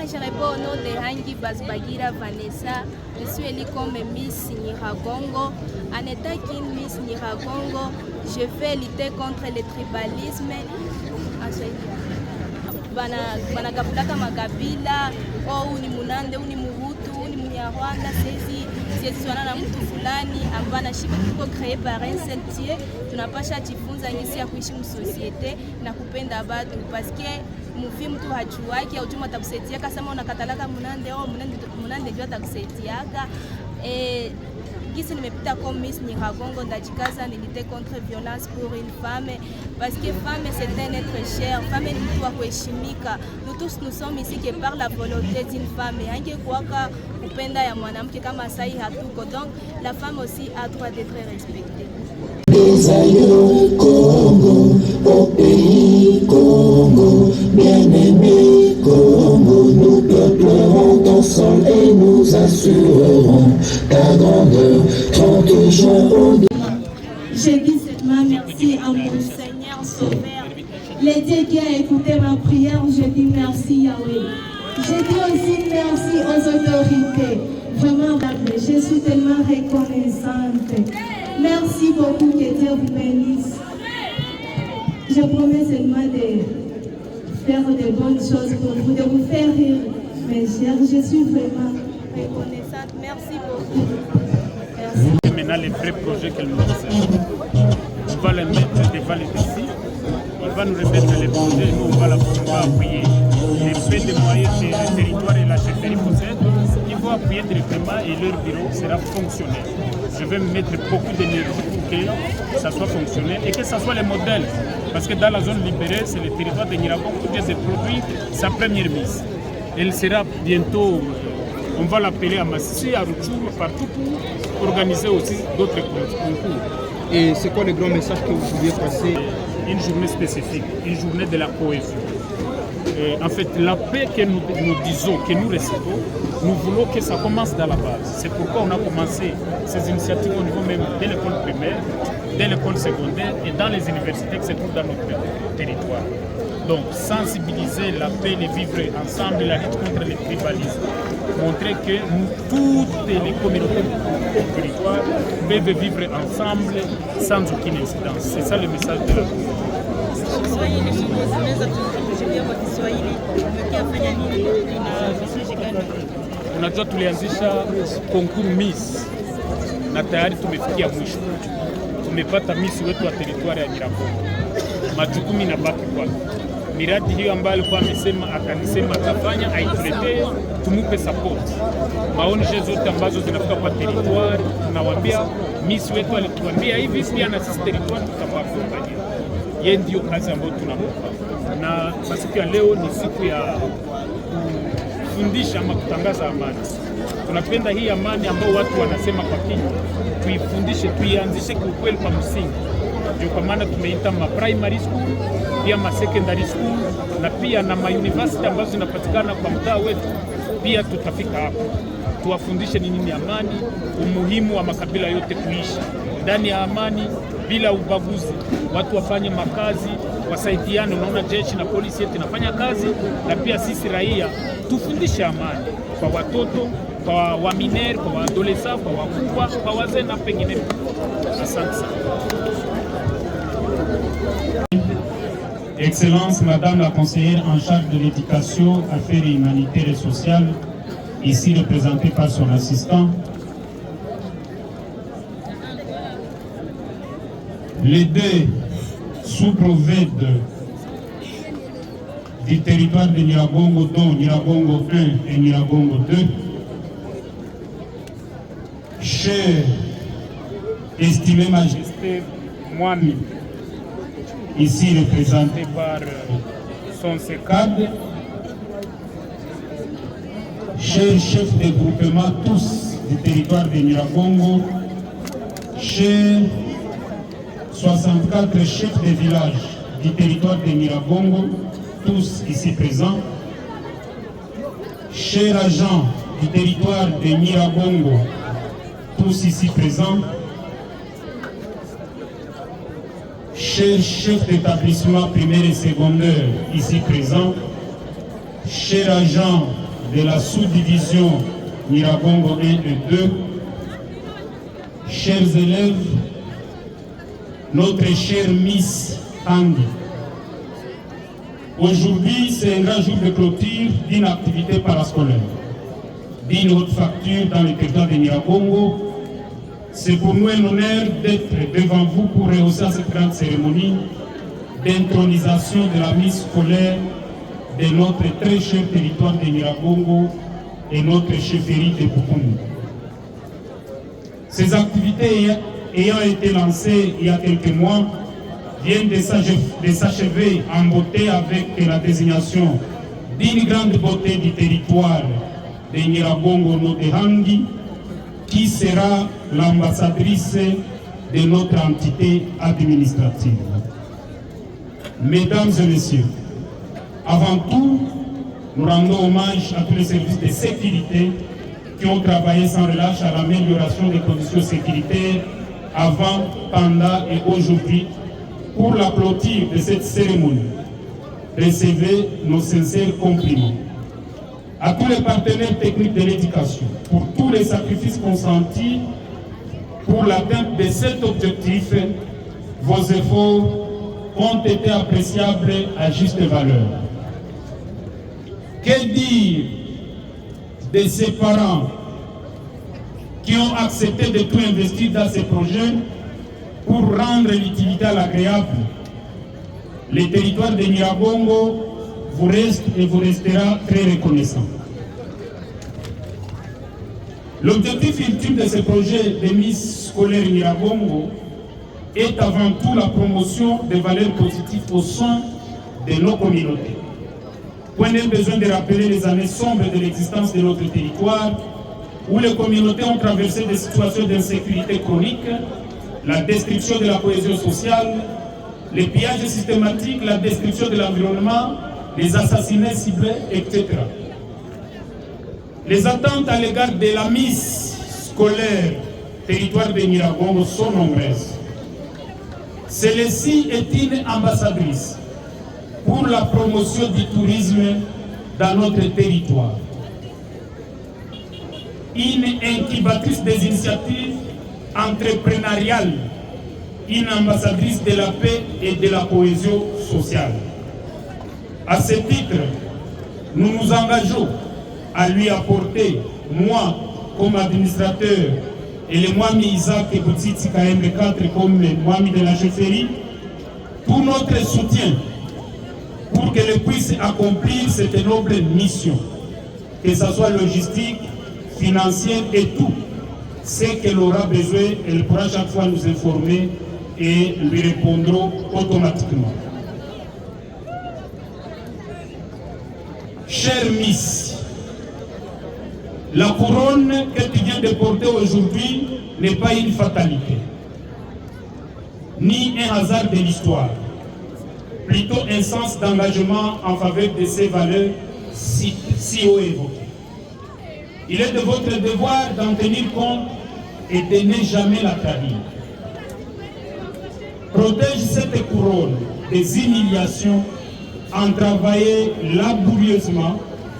Moi, je réponds au nom de Hangi Basbagira Vanessa. Je suis élue comme Miss Nyiragongo. En étant qu'une Miss Nyiragongo, je vais lutter contre le tribalisme. Banagabulaka makabila, uni Munande, uni Muhutu, uni Munyarwanda, sisi wana na mtu fulani ambana shiba tuko créé par un seul Dieu. Tunapasha jifunza jinsi ya kuishi msosiete na kupenda watu parce que mufi mtu hajuaki au juma atakusaidiaka kama unakatalaka Munande ndio atakusaidiaka. Gisi nimepita comme Miss Nyiragongo ndajikaza nilite contre violence pour une femme parce que femme c'est un être cher, femme ni mtu wa kuheshimika. Nous tous nous sommes ici que par la volonté d'une femme. Angekuwaka upenda ya mwanamke kama sai hatuko, donc la femme aussi a droit d'être respectée. Des aïeux Congo, au pays Congo, bien-aimé Congo, nous peuplerons ton sol et nous assurerons ta grandeur. 30 juin au Je dis seulement merci à mon Seigneur Sauveur, le Dieu qui a écouté ma prière. Je dis merci Yahweh. Je dis aussi merci aux autorités. Vraiment, je suis tellement reconnaissante. Merci beaucoup, que Dieu vous bénisse. Je promets seulement de faire de bonnes choses pour vous, de vous faire rire, mes chers. Je suis vraiment reconnaissante. Merci beaucoup. Merci. Maintenant, les vrais projets qu'elle nous a, on va les mettre devant les défis. Il va nous remettre les projets et nous, on va appuyer. Les faits de moyens des territoires et la chefferie possèdent. Ils vont appuyer directement et leur bureau sera fonctionnel. Je vais mettre beaucoup d'énergie pour que ça soit fonctionnel et que ça soit le modèle. Parce que dans la zone libérée, c'est le territoire de Nyiragongo qui vient de produire sa première mise. Elle sera bientôt, on va l'appeler à Massissi, à Rutshuru, partout pour organiser aussi d'autres concours. Et c'est quoi le grand message que vous vouliez passer? Une journée spécifique, une journée de la cohésion. En fait, la paix que nous disons, que nous recevons, nous voulons que ça commence dans la base. C'est pourquoi on a commencé ces initiatives au niveau même de l'école primaire, de l'école secondaire et dans les universités qui se trouvent dans notre territoire. Donc, sensibiliser la paix, les vivre ensemble, la lutte contre le tribalisme. Montrer que nous, toutes les communautés du territoire peuvent vivre ensemble sans aucune incidence. C'est ça le message de la Unajua tulianzisha konkur Miss na tayari tumefikia mwisho. Tumepata Miss wetu wa teritwari ya Nyiragongo. Majukumu inabaki kwake. Miradi hiyo ambayo alikuwa akanisema atafanya aituletee, tumupe support. Maonishe zote ambazo zinafika kwa teritwari, tunawaambia Miss wetu alituambia hivi, pia na sisi teritwari tutawakumbania. Yeye ndio kazi ambayo tunampa. Na siku ya leo ni siku ya kufundisha ama kutangaza amani. Tunapenda hii amani ambayo watu wanasema kwa kinywa, tuifundishe, tuianzishe kwa kweli kwa msingi. Ndio kwa maana tumeita ma primary school, pia ma secondary school na pia na ma university ambazo zinapatikana kwa mtaa wetu. Pia tutafika hapo. Tuwafundishe ni nini amani, umuhimu wa makabila yote kuishi ndani ya amani bila ubaguzi. Watu wafanye makazi, wasaidiane. Unaona jeshi na polisi yetu inafanya kazi, na pia sisi raia tufundishe amani kwa watoto, kwa waminere, kwa waadolesa, kwa wakubwa, kwa wazee na pengine. Asante sana. Excellence, Madame la conseillère en charge de l'éducation, affaires humanitaires et sociales, ici représentée par son assistant. Les deux sous-prophètes du territoire de Nyiragongo, dont Nyiragongo 1 et Nyiragongo 2, cher estimé majesté Mwami, ici représenté par son CECAD, chers chefs de groupement tous du territoire de Nyiragongo, chers 64 chefs de village du territoire de Nyiragongo, tous ici présents, chers agents du territoire de Nyiragongo, tous ici présents, chers chefs d'établissement primaire et secondaire ici présents, chers agents de la sous-division Nyiragongo 1 et 2, chers élèves, notre chère Miss Tanguy. Aujourd'hui, c'est un grand jour de clôture d'une activité parascolaire, d'une haute facture dans le territoire de Nyiragongo. C'est pour nous un honneur d'être devant vous pour rehausser cette grande cérémonie d'intronisation de la mise scolaire de notre très cher territoire de Nyiragongo et notre chefferie de Bukumu. Ces activités ayant été lancées il y a quelques mois viennent de s'achever en beauté avec la désignation d'une grande beauté du territoire de Nyiragongo Nodehangi, qui sera l'ambassadrice de notre entité administrative. Mesdames et messieurs, avant tout, nous rendons hommage à tous les services de sécurité qui ont travaillé sans relâche à l'amélioration des conditions sécuritaires avant, pendant et aujourd'hui pour la clôture de cette cérémonie. Recevez nos sincères compliments. À tous les partenaires techniques de l'éducation, pour tous les sacrifices consentis pour l'atteinte de cet objectif, vos efforts ont été appréciables à juste valeur. Que dire de ces parents qui ont accepté de tout investir dans ces projets pour rendre l'utilité à l'agréable? Les territoires de Nyiragongo vous reste et vous restera très reconnaissant. L'objectif ultime de ce projet de mise scolaire Nyiragongo est avant tout la promotion des valeurs positives au sein de nos communautés. Point n'est besoin de rappeler les années sombres de l'existence de notre territoire, où les communautés ont traversé des situations d'insécurité chronique, la destruction de la cohésion sociale, les pillages systématiques, la destruction de l'environnement, les assassinats ciblés, etc. Les attentes à l'égard de la mise scolaire territoire de Nyiragongo sont nombreuses. Celle-ci est une ambassadrice pour la promotion du tourisme dans notre territoire, une incubatrice des initiatives entrepreneuriales, une ambassadrice de la paix et de la cohésion sociale. À ce titre, nous nous engageons à lui apporter, moi comme administrateur et le Mwami Isaac et Boutiti KM4 comme Mwami de la chefferie, tout notre soutien pour qu'elle puisse accomplir cette noble mission, que ce soit logistique, financière et tout ce qu'elle aura besoin. Elle pourra chaque fois nous informer et lui répondrons automatiquement. Chère Miss, la couronne que tu viens de porter aujourd'hui n'est pas une fatalité, ni un hasard de l'histoire, plutôt un sens d'engagement en faveur de ces valeurs si haut évoquées. Il est de votre devoir d'en tenir compte et de ne jamais la trahir. Protège cette couronne des humiliations en travaillant laborieusement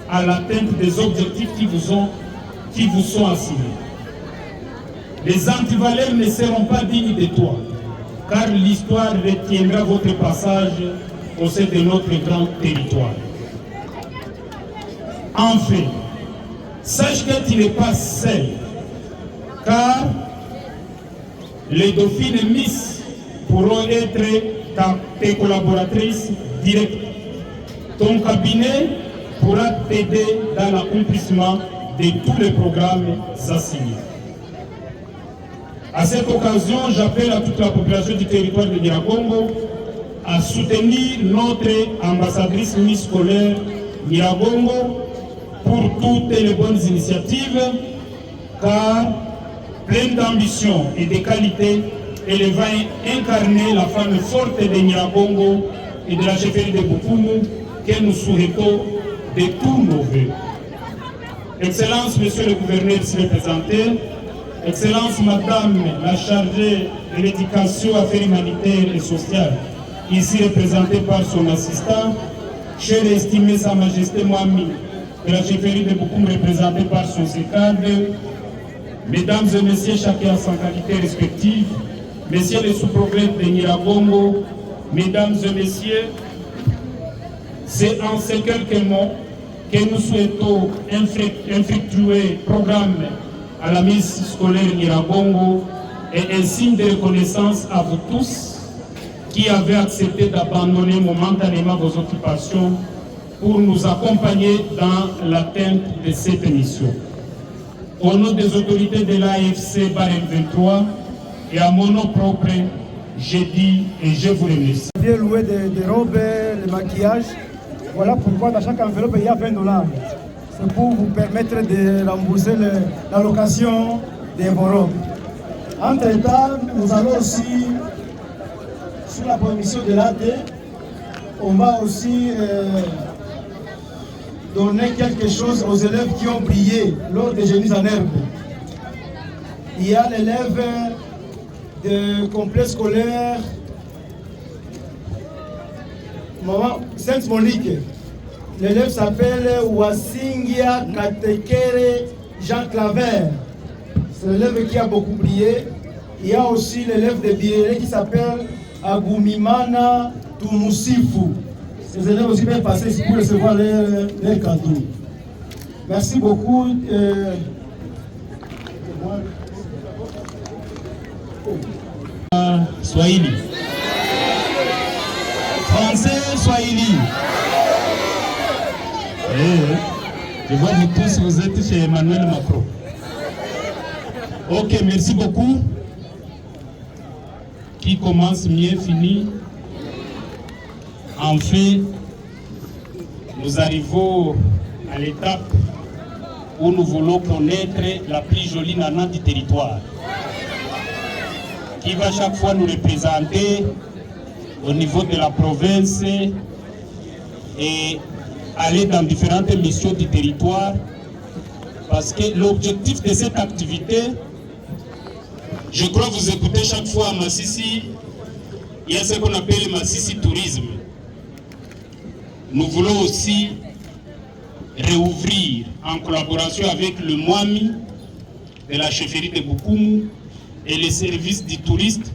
à l'atteinte des objectifs qui vous sont assignés. Les antivaleurs ne seront pas dignes de toi, car l'histoire retiendra votre passage au sein de notre grand territoire. Enfin, sache que tu n'es pas seul, car les dauphines Miss pourront être tes collaboratrices directes. Ton cabinet pourra t'aider dans l'accomplissement de tous les programmes assignés. À cette occasion, j'appelle à toute la population du territoire de Nyiragongo à soutenir notre ambassadrice Miss scolaire Nyiragongo pour toutes les bonnes initiatives, car pleine d'ambition et de qualité, elle va incarner la femme forte de Nyiragongo et de la chefferie de Bukumu que nous souhaitons de tous nos vœux. Excellence, Monsieur le gouverneur s'y représenté, Excellence, Madame la chargée de l'éducation, affaires humanitaires et sociales, ici représentée par son assistant, cher et estimé Sa Majesté Mwami de la chefferie de Boukoum représentée par son cadre, mesdames et messieurs, chacun à sa qualité respective, messieurs les sous-prophètes de Nyiragongo, mesdames et messieurs, c'est en ces quelques mots que nous souhaitons infructuer programme à la mise scolaire Nyiragongo et un signe de reconnaissance à vous tous qui avez accepté d'abandonner momentanément vos occupations pour nous accompagner dans l'atteinte de cette mission. Au nom des autorités de l'AFC Barème 23 et à mon nom propre, je dis et je vous remercie. Bien loué des robes, le maquillage. Voilà pourquoi dans chaque enveloppe il y a $20. C'est pour vous permettre de rembourser la location de vos robes. Entre-temps, nous allons aussi, sous la permission de l'AD, on va aussi donner quelque chose aux élèves qui ont brillé lors des Génies en herbe. Il y a l'élève de complexe scolaire Sainte-Monique. L'élève s'appelle Wasingia Katekere Jean Claver. C'est l'élève qui a beaucoup brillé. Il y a aussi l'élève de Biéré qui s'appelle Agumimana Tumusifu. Ces élèves aussi bien passés ici pour recevoir leur cadeau. Merci beaucoup. Swahili. Français, Swahili. Je vois vous tous, vous êtes chez Emmanuel Macron. Ok, merci beaucoup. Qui commence mieux finit. En fait, nous arrivons à l'étape où nous voulons connaître la plus jolie nana du territoire, qui va chaque fois nous représenter au niveau de la province et aller dans différentes missions du territoire, parce que l'objectif de cette activité, je crois que vous écoutez chaque fois à Massissi, il y a ce qu'on appelle le Massissi Tourisme. Nous voulons aussi réouvrir en collaboration avec le MOAMI de la chefferie de Boukoum et les services du touriste,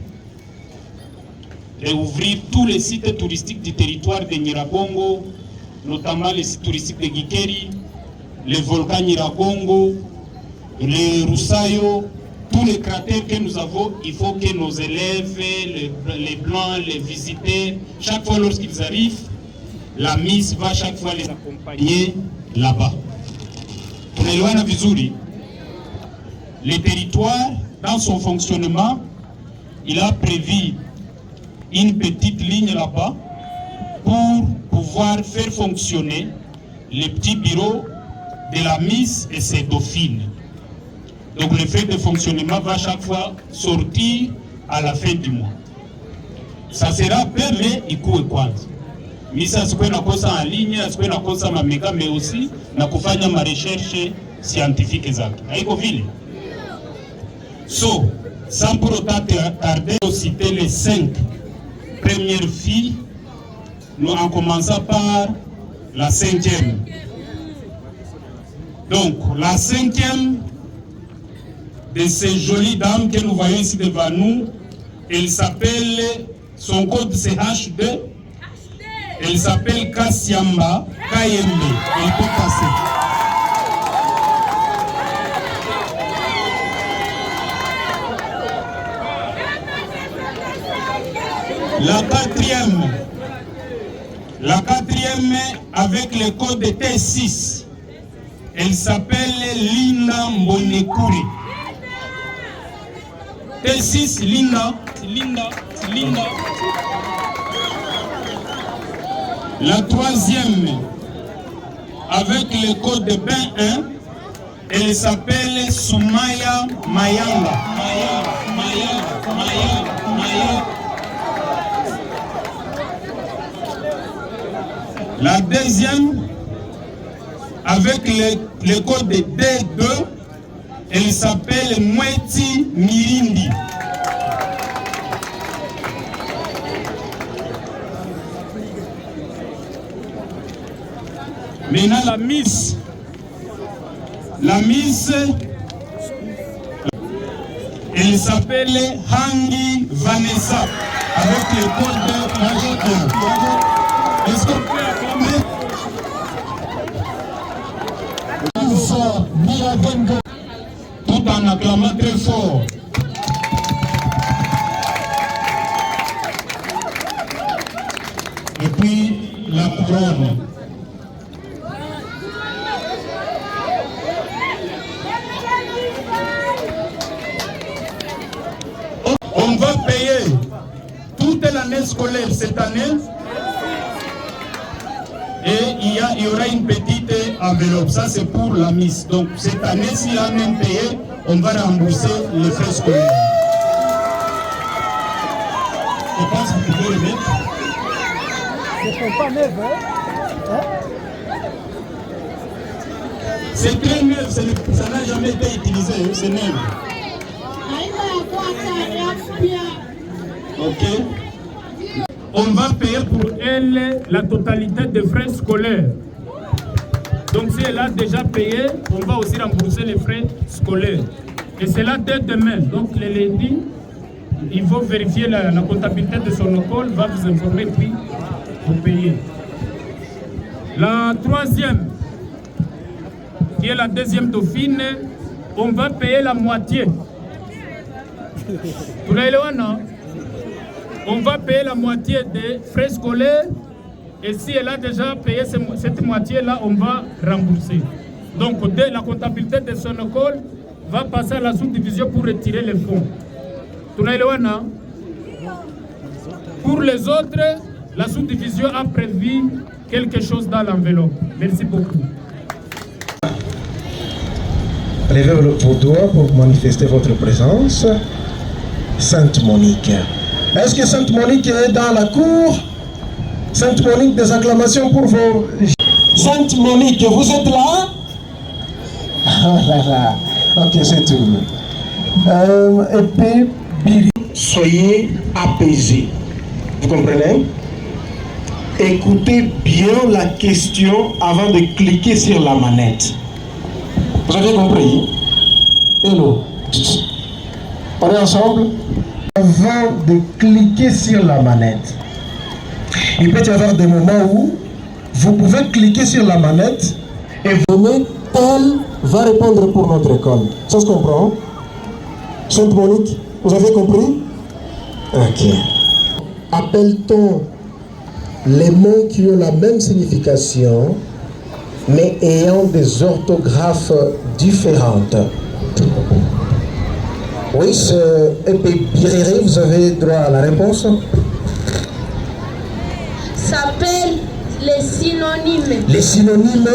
réouvrir tous les sites touristiques du territoire de Nyiragongo, notamment les sites touristiques de Gikeri, le volcan Nyiragongo, le Roussayo, tous les cratères que nous avons. Il faut que nos élèves, les blancs, les visiteurs, chaque fois lorsqu'ils arrivent, la Miss va chaque fois les accompagner là-bas. Tunaelewana vizuri. Le territoire, dans son fonctionnement, il a prévu une petite ligne là-bas pour pouvoir faire fonctionner les petits bureaux de la Miss et ses dauphines. Donc le fait de fonctionnement va chaque fois sortir à la fin du mois. Ça sera permis ikuwe kwanza. Misa asikuwe na kosa en ligne, asikuwe na kosa mamega, mais aussi na kufanya ma recherche scientifique zake. Haiko vile. So, sans pour autant tarder, citer les 5 premières filles, nous en commençant par la 5e. Donc, la 5e de ces jolies dames que nous voyons ici devant nous, elle s'appelle, son code c'est H2, elle s'appelle Kassiamba Kayembe, elle peut passer. La quatrième avec le code T6, elle s'appelle Linda Mbonekuri. T6, Linda. La 3e avec le code B1, elle s'appelle Soumaya Mayanga. La 2e avec le code D2, elle s'appelle Mweti Mirindi. Maintenant la Miss La Miss, elle s'appelle Hangi Vanessa, avec le code majeur. Est-ce qu'on peut acclamer? Tout en acclamant très fort. Et puis la couronne. On va payer toute l'année scolaire cette année. Et il y aura une petite enveloppe. Ça, c'est pour la Miss. Donc, cette année, si elle a même payé, on va rembourser les frais scolaires. Je pense que vous pouvez le mettre. C'est pas neuf, hein? C'est très neuf, ça n'a jamais été utilisé, c'est neuf. Ok. On va payer pour elle la totalité des frais scolaires. Donc si elle a déjà payé, on va aussi rembourser les frais scolaires. Et c'est là dès demain. Donc le lundi, il faut vérifier la comptabilité de son école, va vous informer, puis vous payez. La troisième, qui est la deuxième dauphine, on va payer la moitié. Vous l'avez non? On va payer la moitié des frais scolaires et si elle a déjà payé cette moitié-là, on va rembourser. Donc, la comptabilité de son école va passer à la sous-division pour retirer les fonds. Pour les autres, la sous-division a prévu quelque chose dans l'enveloppe. Merci beaucoup. Levez vos doigts pour manifester votre présence. Sainte Monique. Est-ce que Sainte Monique est dans la cour? Sainte Monique, des acclamations pour vos... Sainte Monique, vous êtes là? Ah là là. Ok, c'est tout. Et puis, Billy. Soyez apaisés. Vous comprenez? Écoutez bien la question avant de cliquer sur la manette. Vous avez compris? Hello. On est ensemble? Avant de cliquer sur la manette, il peut y avoir des moments où vous pouvez cliquer sur la manette et vous mettez tel va répondre pour notre école. Ça se comprend? Sainte Monique, vous avez compris? Ok. Appelle-t-on les mots qui ont la même signification mais ayant des orthographes différentes? Oui, Épée Biréré, vous avez droit à la réponse. S'appelle les synonymes. Les synonymes